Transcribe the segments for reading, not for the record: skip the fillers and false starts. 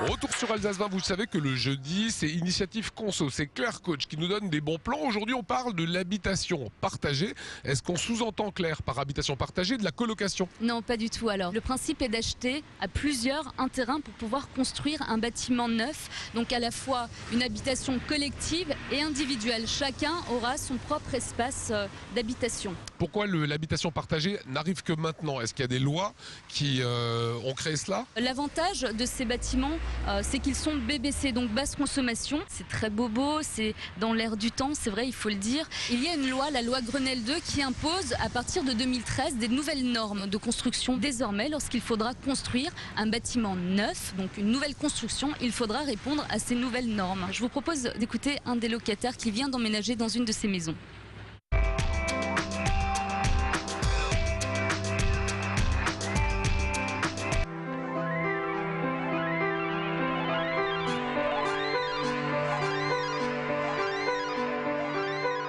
Retour sur Alsace 20, vous savez que le jeudi, c'est Initiative Conso, c'est Claire Coach qui nous donne des bons plans. Aujourd'hui, on parle de l'habitation partagée. Est-ce qu'on sous-entend, Claire, par habitation partagée, de la colocation? Non, pas du tout. Alors, le principe est d'acheter à plusieurs un terrain pour pouvoir construire un bâtiment neuf. Donc, à la fois une habitation collective et individuelle. Chacun aura son propre espace d'habitation. Pourquoi l'habitation partagée n'arrive que maintenant? Est-ce qu'il y a des lois qui ont créé cela? L'avantage de ces bâtiments, c'est qu'ils sont BBC, donc basse consommation. C'est très bobo, c'est dans l'air du temps, c'est vrai, il faut le dire. Il y a une loi, la loi Grenelle 2, qui impose à partir de 2013 des nouvelles normes de construction. Désormais, lorsqu'il faudra construire un bâtiment neuf, donc une nouvelle construction, il faudra répondre à ces nouvelles normes. Je vous propose d'écouter un des locataires qui vient d'emménager dans une de ces maisons.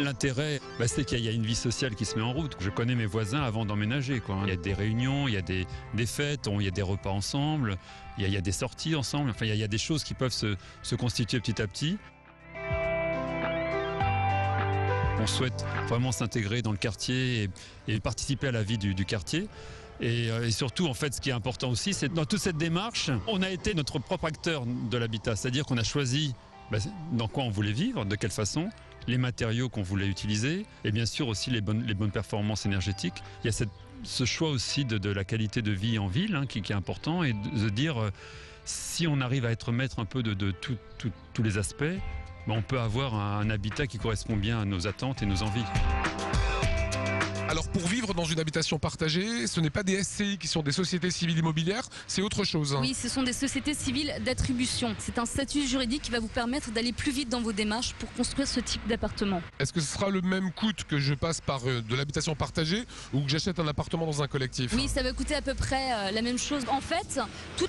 L'intérêt, c'est qu'il y a une vie sociale qui se met en route. Je connais mes voisins avant d'emménager. Il y a des réunions, il y a des fêtes, il y a des repas ensemble, il y a des sorties ensemble. Enfin, il y a des choses qui peuvent se constituer petit à petit. On souhaite vraiment s'intégrer dans le quartier et participer à la vie du quartier. Et surtout, en fait, ce qui est important aussi, c'est dans toute cette démarche, on a été notre propre acteur de l'habitat. C'est-à-dire qu'on a choisi dans quoi on voulait vivre, de quelle façon, les matériaux qu'on voulait utiliser et bien sûr aussi les bonnes performances énergétiques. Il y a ce choix aussi de la qualité de vie en ville qui est important et de dire si on arrive à être maître un peu de tous les aspects, on peut avoir un habitat qui correspond bien à nos attentes et nos envies. Alors pour vivre dans une habitation partagée, ce n'est pas des SCI qui sont des sociétés civiles immobilières, c'est autre chose. Oui, ce sont des sociétés civiles d'attribution. C'est un statut juridique qui va vous permettre d'aller plus vite dans vos démarches pour construire ce type d'appartement. Est-ce que ce sera le même coût que je passe par de l'habitation partagée ou que j'achète un appartement dans un collectif? Oui, ça va coûter à peu près la même chose. En fait, tous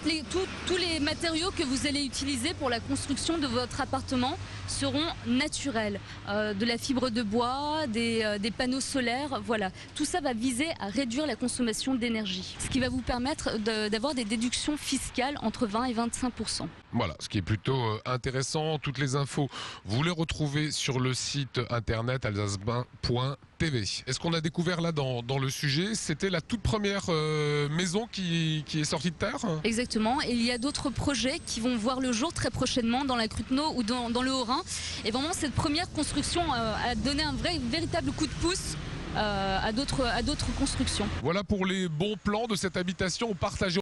les matériaux que vous allez utiliser pour la construction de votre appartement seront naturels. De la fibre de bois, des panneaux solaires, voilà. Tout ça va viser à réduire la consommation d'énergie, ce qui va vous permettre d'avoir des déductions fiscales entre 20 et 25%. Voilà, ce qui est plutôt intéressant. Toutes les infos, vous les retrouvez sur le site internet alsacebain.tv. Est-ce qu'on a découvert là dans le sujet, c'était la toute première maison qui est sortie de terre? Exactement, et il y a d'autres projets qui vont voir le jour très prochainement dans la Cruteno ou dans le Haut-Rhin. Et vraiment, cette première construction a donné un véritable coup de pouce à d'autres constructions. Voilà pour les bons plans de cette habitation partagée.